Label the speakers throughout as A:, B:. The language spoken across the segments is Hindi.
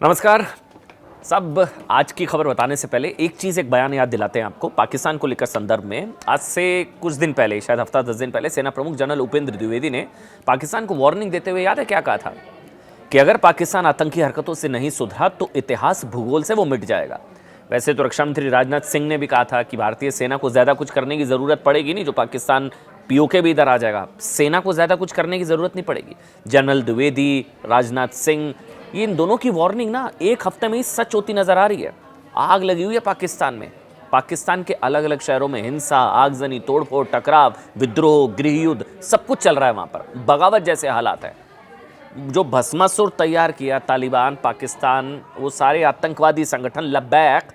A: नमस्कार। सब आज की खबर बताने से पहले एक बयान याद दिलाते हैं आपको। पाकिस्तान को लेकर संदर्भ में आज से कुछ दिन पहले, शायद हफ्ता 10 दिन पहले, सेना प्रमुख जनरल उपेंद्र द्विवेदी ने पाकिस्तान को वार्निंग देते हुए याद है क्या कहा था कि अगर पाकिस्तान आतंकी हरकतों से नहीं सुधरा तो इतिहास भूगोल से वो मिट जाएगा। वैसे तो रक्षा मंत्री राजनाथ सिंह ने भी कहा था कि भारतीय सेना को ज़्यादा कुछ करने की ज़रूरत पड़ेगी नहीं, जो पाकिस्तान पीओके भी इधर आ जाएगा, सेना को ज़्यादा कुछ करने की ज़रूरत नहीं पड़ेगी। जनरल द्विवेदी, राजनाथ सिंह, ये इन दोनों की वार्निंग ना एक हफ्ते में ही सच होती नजर आ रही है। आग लगी हुई है पाकिस्तान में। पाकिस्तान के अलग अलग शहरों में हिंसा, आगजनी, तोड़फोड़, टकराव, विद्रोह, गृह युद्ध, सब कुछ चल रहा है वहां पर। बगावत जैसे हालात है। जो भस्मासुर तैयार किया तालिबान, पाकिस्तान, वो सारे आतंकवादी संगठन लब्बैक,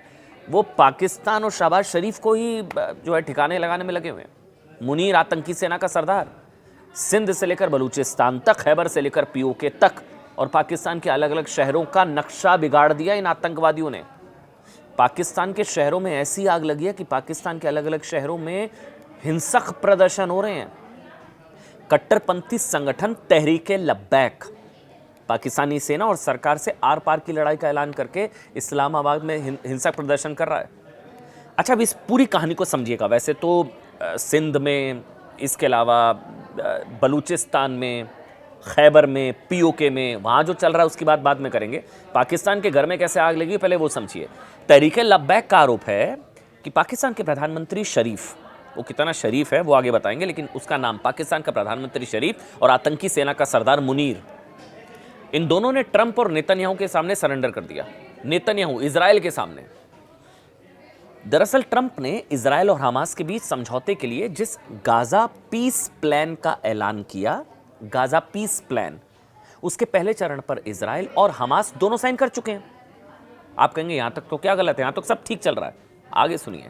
A: वो पाकिस्तान और शहबाज शरीफ को ही जो है ठिकाने लगाने में लगे हुए हैं। मुनीर आतंकी सेना का सरदार, सिंध से लेकर बलूचिस्तान तक, खैबर से लेकर पीओके तक, और पाकिस्तान के अलग अलग शहरों का नक्शा बिगाड़ दिया इन आतंकवादियों ने। पाकिस्तान के शहरों में ऐसी आग लगी है कि पाकिस्तान के अलग अलग शहरों में हिंसक प्रदर्शन हो रहे हैं। कट्टरपंथी संगठन तहरीके लब्बैक पाकिस्तानी सेना और सरकार से आर पार की लड़ाई का ऐलान करके इस्लामाबाद में हिंसक प्रदर्शन कर रहा है। अच्छा, अब इस पूरी कहानी को समझिएगा। वैसे तो सिंध में, इसके अलावा बलूचिस्तान में, खैबर में, पीओके में, वहाँ जो चल रहा है उसकी बात बाद में करेंगे। पाकिस्तान के घर में कैसे आग लगी पहले वो समझिए। तहरीके लब्बैक का आरोप है कि पाकिस्तान के प्रधानमंत्री शरीफ, वो कितना शरीफ है वो आगे बताएंगे, लेकिन उसका नाम पाकिस्तान का प्रधानमंत्री शरीफ और आतंकी सेना का सरदार मुनीर, इन दोनों ने ट्रंप और नेतन्याहू के सामने सरेंडर कर दिया। नेतन्याहू इजराइल के सामने। दरअसल ट्रंप ने इजराइल और हमास के बीच समझौते के लिए जिस गाजा पीस प्लान का ऐलान किया, गाजा पीस प्लान, उसके पहले चरण पर इजराइल और हमास दोनों साइन कर चुके हैं। आप कहेंगे यहां तक तो क्या गलत है, यहां तक सब ठीक चल रहा है, आगे सुनिए।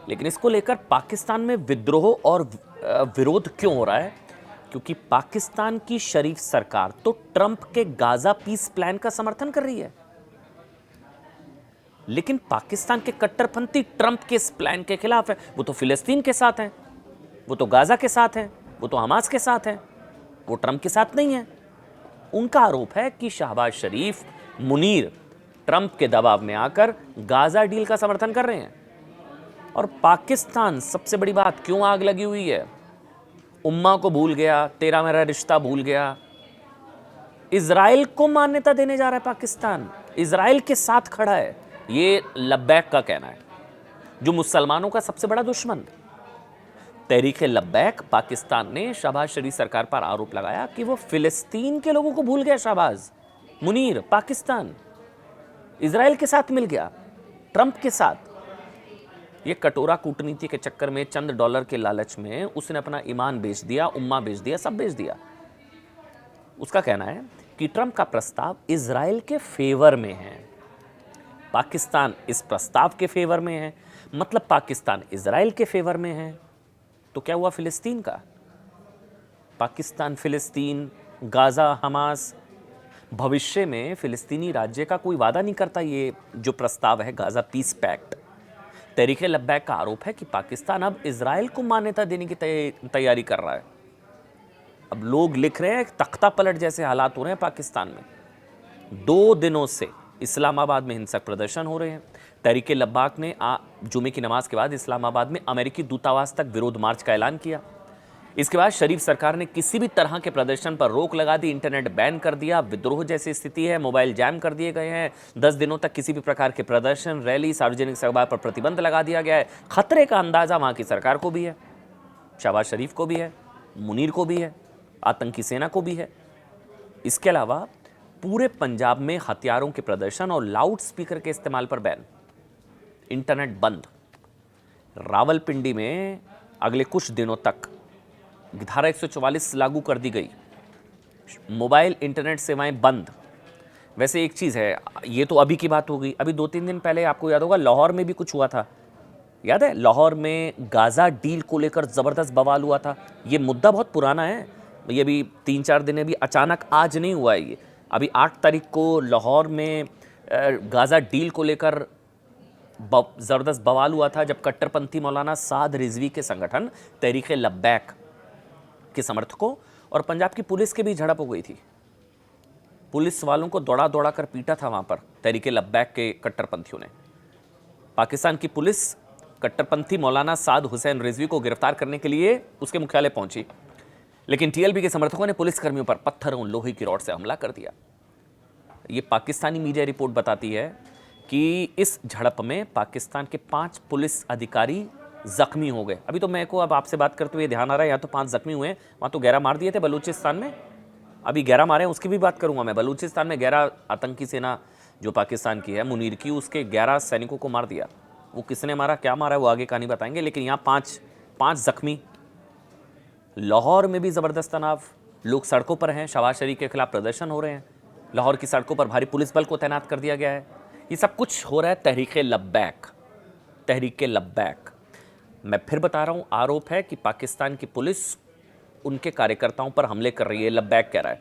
A: लेकिन इसको लेकर पाकिस्तान में विद्रोह और विरोध क्यों हो रहा है? क्योंकि पाकिस्तान की शरीफ सरकार तो ट्रंप के गाजा पीस प्लान का समर्थन कर रही है, लेकिन पाकिस्तान के कट्टरपंथी ट्रंप के इस प्लान के खिलाफ है। वो तो फिलिस्तीन के साथ हैं, वो तो गाजा के साथ हैं, वो तो हमास के साथ हैं, वो ट्रंप के साथ नहीं है। उनका आरोप है कि शहबाज शरीफ, मुनीर ट्रंप के दबाव में आकर गाजा डील का समर्थन कर रहे हैं। और पाकिस्तान, सबसे बड़ी बात, क्यों आग लगी हुई है? उम्मा को भूल गया, तेरा मेरा रिश्ता भूल गया। इजराइल को मान्यता देने जा रहा है पाकिस्तान, इजराइल के साथ खड़ा है, ये लब्बैक का कहना है, जो मुसलमानों का सबसे बड़ा दुश्मन। तहरीके लब्बैक पाकिस्तान ने शहबाज शरीफ सरकार पर आरोप लगाया कि वो फिलिस्तीन के लोगों को भूल गया। शहबाज, मुनीर, पाकिस्तान इजराइल के साथ मिल गया, ट्रंप के साथ। ये कटोरा कूटनीति के चक्कर में, चंद डॉलर के लालच में उसने अपना ईमान बेच दिया, उम्मा बेच दिया, सब बेच दिया। उसका कहना है कि ट्रंप का प्रस्ताव इजराइल के फेवर में है, पाकिस्तान इस प्रस्ताव के फेवर में है, मतलब पाकिस्तान इजराइल के फेवर में है। तो क्या हुआ फिलिस्तीन का? पाकिस्तान, फिलिस्तीन, गाजा, हमास। भविष्य में फिलिस्तीनी राज्य का कोई वादा नहीं करता ये जो प्रस्ताव है, गाजा पीस पैक्ट। तहरीके लब्बैक का आरोप है कि पाकिस्तान अब इजराइल को मान्यता देने की तैयारी कर रहा है। अब लोग लिख रहे हैं तख्ता पलट जैसे हालात हो रहे हैं पाकिस्तान में। 2 दिनों से इस्लामाबाद में हिंसक प्रदर्शन हो रहे हैं। तहरीके लब्बैक ने जुमे की नमाज के बाद इस्लामाबाद में अमेरिकी दूतावास तक विरोध मार्च का ऐलान किया। इसके बाद शरीफ सरकार ने किसी भी तरह के प्रदर्शन पर रोक लगा दी, इंटरनेट बैन कर दिया, विद्रोह जैसी स्थिति है, मोबाइल जैम कर दिए गए हैं। 10 दिनों तक किसी भी प्रकार के प्रदर्शन, रैली, सार्वजनिक सभा पर प्रतिबंध लगा दिया गया है। खतरे का अंदाजा वहां की सरकार को भी है, शहबाज शरीफ को भी है, मुनीर को भी है, आतंकी सेना को भी है। इसके अलावा पूरे पंजाब में हथियारों के प्रदर्शन और लाउड स्पीकर के इस्तेमाल पर बैन, इंटरनेट बंद। रावलपिंडी में अगले कुछ दिनों तक धारा 144 लागू कर दी गई, मोबाइल इंटरनेट सेवाएं बंद। वैसे एक चीज़ है, ये तो अभी की बात हो गई, अभी 2-3 दिन पहले आपको याद होगा लाहौर में भी कुछ हुआ था, याद है? लाहौर में गाजा डील को लेकर ज़बरदस्त बवाल हुआ था। ये मुद्दा बहुत पुराना है, ये अभी 3-4 दिन, अभी अचानक आज नहीं हुआ है ये। अभी 8 तारीख को लाहौर में गाजा डील को लेकर ज़बरदस्त बवाल हुआ था, जब कट्टरपंथी मौलाना साद रिजवी के संगठन तहरीके लब्बैक के समर्थकों और पंजाब की पुलिस के बीच झड़प हो गई थी। पुलिस वालों को दौड़ा दौड़ा कर पीटा था वहां पर तहरीके लब्बैक के कट्टरपंथियों ने। पाकिस्तान की पुलिस कट्टरपंथी मौलाना साद हुसैन रिजवी को गिरफ्तार करने के लिए उसके मुख्यालय पहुंची, लेकिन टीएलपी के समर्थकों ने पुलिसकर्मियों पर पत्थरों लोहे की रॉड से हमला कर दिया। ये पाकिस्तानी मीडिया रिपोर्ट बताती है कि इस झड़प में पाकिस्तान के 5 पुलिस अधिकारी जख्मी हो गए। अभी तो मेरे को अब आपसे बात करते हुए ध्यान आ रहा है, यहाँ तो 5 जख्मी हुए हैं, वहाँ तो 11 मार दिए थे बलूचिस्तान में। अभी 11 मारे हैं, उसकी भी बात करूंगा मैं। बलूचिस्तान में 11 आतंकी सेना जो पाकिस्तान की है, मुनीर की, उसके 11 सैनिकों को मार दिया। वो किसने मारा, क्या मारा, वो आगे कहानी बताएंगे। लेकिन यहाँ 5 जख्मी। लाहौर में भी ज़बरदस्त तनाव, लोग सड़कों पर हैं, शहबाज शरीफ के खिलाफ प्रदर्शन हो रहे हैं। लाहौर की सड़कों पर भारी पुलिस बल को तैनात कर दिया गया है। ये सब कुछ हो रहा है तहरीके लब्बैक, तहरीके लब्बैक। मैं फिर बता रहा हूँ, आरोप है कि पाकिस्तान की पुलिस उनके कार्यकर्ताओं पर हमले कर रही है, लब्बैक कह रहा है।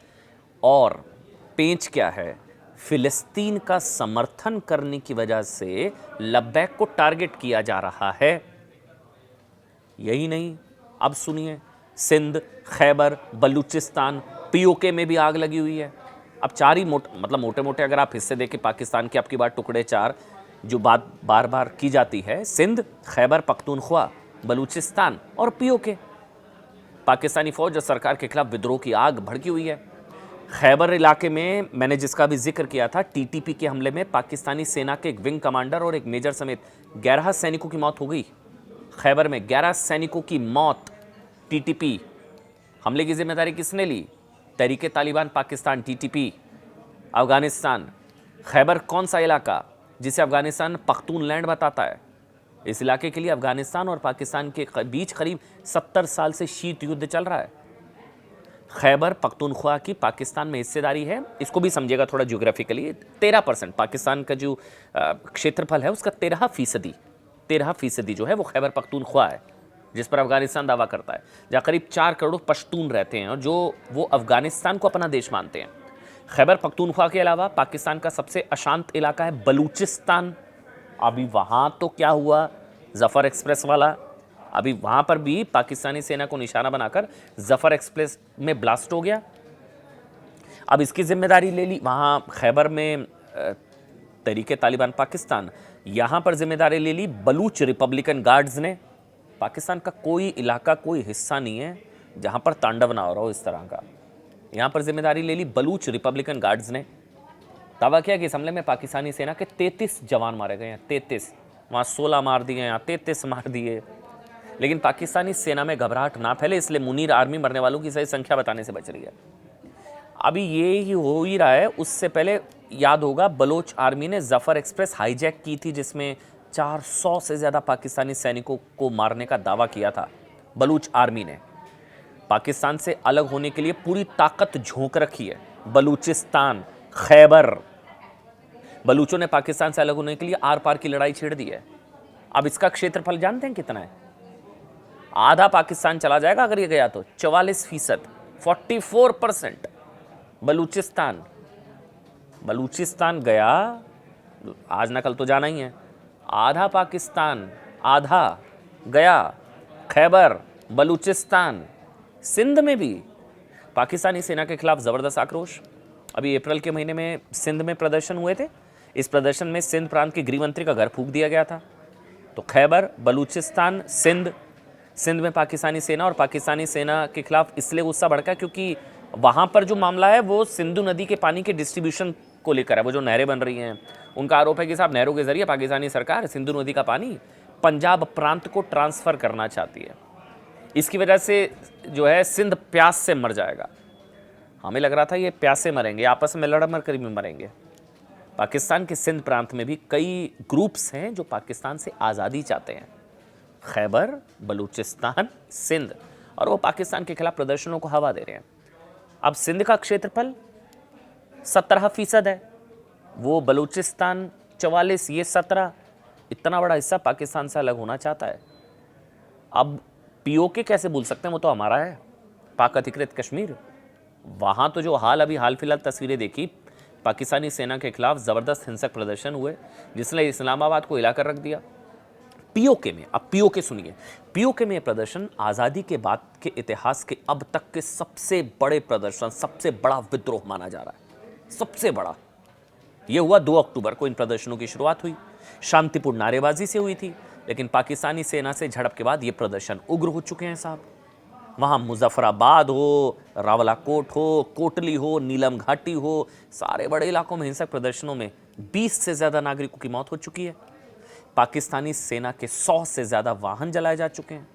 A: और पेंच क्या है, फिलिस्तीन का समर्थन करने की वजह से लब्बैक को टारगेट किया जा रहा है। यही नहीं, अब सुनिए, सिंध, खैबर, बलूचिस्तान, पीओके में भी आग लगी हुई है। अब 4 ही मोटे मोटे अगर आप हिस्से देखें पाकिस्तान के, आपकी बात टुकड़े 4 जो बात बार बार की जाती है, सिंध, खैबर पख्तूनख्वा, बलूचिस्तान और पीओके। पाकिस्तानी फौज और सरकार के खिलाफ विद्रोह की आग भड़की हुई है। खैबर इलाके में मैंने जिसका भी जिक्र किया था, टीटीपी के हमले में पाकिस्तानी सेना के एक विंग कमांडर और एक मेजर समेत 11 सैनिकों की मौत हो गई। खैबर में 11 सैनिकों की मौत। टीटीपी हमले की जिम्मेदारी किसने ली? तहरीके तालिबान पाकिस्तान, टीटीपी। अफगानिस्तान, खैबर कौन सा इलाका जिसे अफगानिस्तान पख्तूनलैंड बताता है? इस इलाके के लिए अफगानिस्तान और पाकिस्तान के बीच करीब 70 साल से शीत युद्ध चल रहा है। खैबर पख्तूनख्वा की पाकिस्तान में हिस्सेदारी है, इसको भी समझिएगा थोड़ा ज्योग्राफिकली। 13% पाकिस्तान का जो क्षेत्रफल है उसका 13% जो है वो खैबर पख्तूनख्वा है, जिस पर अफगानिस्तान दावा करता है, जहाँ करीब 4 करोड़ पश्तून रहते हैं और जो वो अफगानिस्तान को अपना देश मानते हैं। खैबर पख्तूनख्वा के अलावा पाकिस्तान का सबसे अशांत इलाका है बलूचिस्तान। अभी वहाँ तो क्या हुआ, जफ़र एक्सप्रेस वाला, अभी वहाँ पर भी पाकिस्तानी सेना को निशाना बनाकर जफ़र एक्सप्रेस में ब्लास्ट हो गया। अब इसकी जिम्मेदारी ले ली वहाँ खैबर में तहरीके तालिबान पाकिस्तान, यहाँ पर जिम्मेदारी ले ली बलूच रिपब्लिकन गार्ड्स ने। पाकिस्तान का कोई इलाका, कोई हिस्सा नहीं है जहाँ पर तांडव ना हो रहा हो इस तरह का। यहाँ पर जिम्मेदारी ले ली बलूच रिपब्लिकन गार्ड्स ने। दावा किया कि इस हमले में पाकिस्तानी सेना के 33 जवान मारे गए हैं। 33, वहाँ 16 मार दिए, यहाँ 33 मार दिए। लेकिन पाकिस्तानी सेना में घबराहट ना फैले, इसलिए मुनीर आर्मी मरने वालों की सही संख्या बताने से बच रही है। अभी ये ही हो ही रहा है। उससे पहले याद होगा, बलोच आर्मी ने जफ़र एक्सप्रेस हाईजैक की थी, जिसमें 400 से ज़्यादा पाकिस्तानी सैनिकों को मारने का दावा किया था। बलूच आर्मी ने पाकिस्तान से अलग होने के लिए पूरी ताकत झोंक रखी है। बलूचिस्तान, खैबर, बलूचों ने पाकिस्तान से अलग होने के लिए आर पार की लड़ाई छेड़ दी है। अब इसका क्षेत्रफल जानते हैं कितना है? आधा पाकिस्तान चला जाएगा अगर ये गया तो। 44%, 44% बलूचिस्तान गया, आज न कल तो जाना ही है। आधा पाकिस्तान, आधा गया। खैबर, बलूचिस्तान, सिंध में भी पाकिस्तानी सेना के खिलाफ ज़बरदस्त आक्रोश। अभी अप्रैल के महीने में सिंध में प्रदर्शन हुए थे। इस प्रदर्शन में सिंध प्रांत के गृह मंत्री का घर फूंक दिया गया था। तो खैबर, बलूचिस्तान, सिंध में पाकिस्तानी सेना और पाकिस्तानी सेना के खिलाफ इसलिए गुस्सा भड़का क्योंकि वहाँ पर जो मामला है वो सिंधु नदी के पानी के डिस्ट्रीब्यूशन को लेकर है। वो जो नहरें बन रही हैं, उनका आरोप है कि साहब नहरों के जरिए पाकिस्तानी सरकार सिंधु नदी का पानी पंजाब प्रांत को ट्रांसफ़र करना चाहती है। इसकी वजह से जो है सिंध प्यास से मर जाएगा। हमें लग रहा था ये प्यासे मरेंगे, आपस में लड़ मर कर भी मरेंगे। पाकिस्तान के सिंध प्रांत में भी कई ग्रुप्स हैं जो पाकिस्तान से आज़ादी चाहते हैं। खैबर, बलूचिस्तान, सिंध, और वो पाकिस्तान के खिलाफ प्रदर्शनों को हवा दे रहे हैं। अब सिंध का क्षेत्रफल 17% है, वो बलूचिस्तान 44, ये 17। इतना बड़ा हिस्सा पाकिस्तान से अलग होना चाहता है। अब पीओके कैसे भूल सकते हैं, वो तो हमारा है, पाक अधिकृत कश्मीर। वहाँ तो जो हाल फिलहाल तस्वीरें देखी, पाकिस्तानी सेना के खिलाफ ज़बरदस्त हिंसक प्रदर्शन हुए जिसने इस्लामाबाद को हिला कर रख दिया। पीओके में, अब पीओके सुनिए, पीओके में प्रदर्शन आज़ादी के बाद के इतिहास के अब तक के सबसे बड़े प्रदर्शन, सबसे बड़ा विद्रोह माना जा रहा है। सबसे बड़ा। यह हुआ 2 अक्टूबर को इन प्रदर्शनों की शुरुआत हुई, शांतिपूर्ण नारेबाजी से हुई थी, लेकिन पाकिस्तानी सेना से झड़प के बाद ये प्रदर्शन उग्र हो चुके हैं साहब। वहाँ मुजफ्फराबाद हो, रावलाकोट हो, कोटली हो, नीलम घाटी हो, सारे बड़े इलाकों में हिंसक प्रदर्शनों में 20 से ज़्यादा नागरिकों की मौत हो चुकी है। पाकिस्तानी सेना के 100 से ज़्यादा वाहन जलाए जा चुके हैं।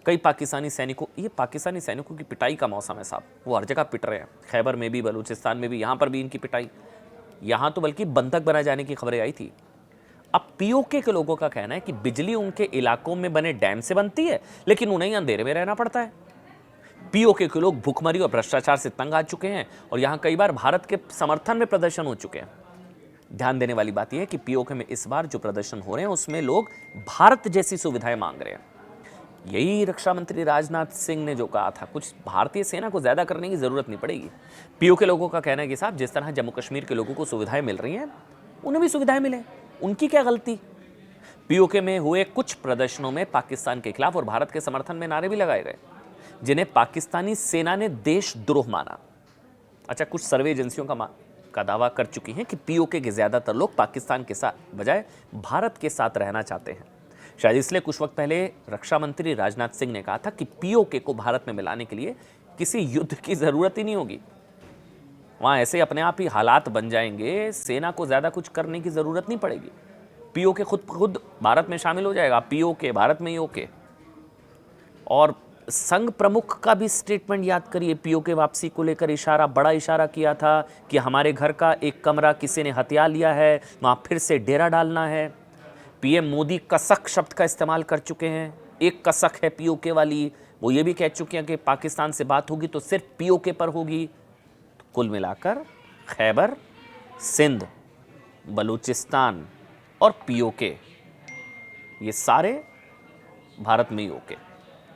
A: कई पाकिस्तानी सैनिकों, ये पाकिस्तानी सैनिकों की पिटाई का मौसम है साहब, वो हर जगह पिट रहे हैं, खैबर में भी, बलूचिस्तान में भी, यहाँ पर भी इनकी पिटाई। यहाँ तो बल्कि बंधक बनाए जाने की खबरें आई थी। अब पीओके के लोगों का कहना है कि बिजली उनके इलाकों में बने डैम से बनती है, लेकिन उन्हें अंधेरे में रहना पड़ता है। पीओके के लोग भूखमरी और भ्रष्टाचार से तंग आ चुके हैं और यहां कई बार भारत के समर्थन में प्रदर्शन हो चुके हैं। ध्यान देने वाली बात यह है कि पीओके में इस बार जो प्रदर्शन हो रहे हैं उसमें लोग भारत जैसी सुविधाएं मांग रहे हैं। यही रक्षा मंत्री राजनाथ सिंह ने जो कहा था, कुछ भारतीय सेना को ज्यादा करने की जरूरत नहीं पड़ेगी। पीओके लोगों का कहना है कि साहब, जिस तरह जम्मू कश्मीर के लोगों को सुविधाएं मिल रही हैं, उन्हें भी सुविधाएं मिले, उनकी क्या गलती। पीओके में हुए कुछ प्रदर्शनों में पाकिस्तान के खिलाफ और भारत के समर्थन में नारे भी लगाए गए, जिन्हें पाकिस्तानी सेना ने देशद्रोह माना। अच्छा, कुछ सर्वे एजेंसियों का दावा कर चुकी हैं कि पीओके के ज्यादातर लोग पाकिस्तान के साथ बजाय भारत के साथ रहना चाहते हैं। शायद इसलिए कुछ वक्त पहले रक्षा मंत्री राजनाथ सिंह ने कहा था कि पीओके को भारत में मिलाने के लिए किसी युद्ध की जरूरत ही नहीं होगी। वहां ऐसे अपने आप ही हालात बन जाएंगे, सेना को ज्यादा कुछ करने की जरूरत नहीं पड़ेगी। पीओके खुद भारत में शामिल हो जाएगा, पीओके भारत में ही ओके। और संघ प्रमुख का भी स्टेटमेंट याद करिए, पीओके वापसी को लेकर बड़ा इशारा किया था कि हमारे घर का एक कमरा किसी ने हथिया लिया है, वहां फिर से डेरा डालना है। पीएम मोदी कसक शब्द का इस्तेमाल कर चुके हैं, एक कसक है पीओके वाली। वो ये भी कह चुके हैं कि पाकिस्तान से बात होगी तो सिर्फ पीओके पर होगी। तो कुल मिलाकर खैबर, सिंध, बलूचिस्तान और पीओके, ये सारे भारत में ही ओके।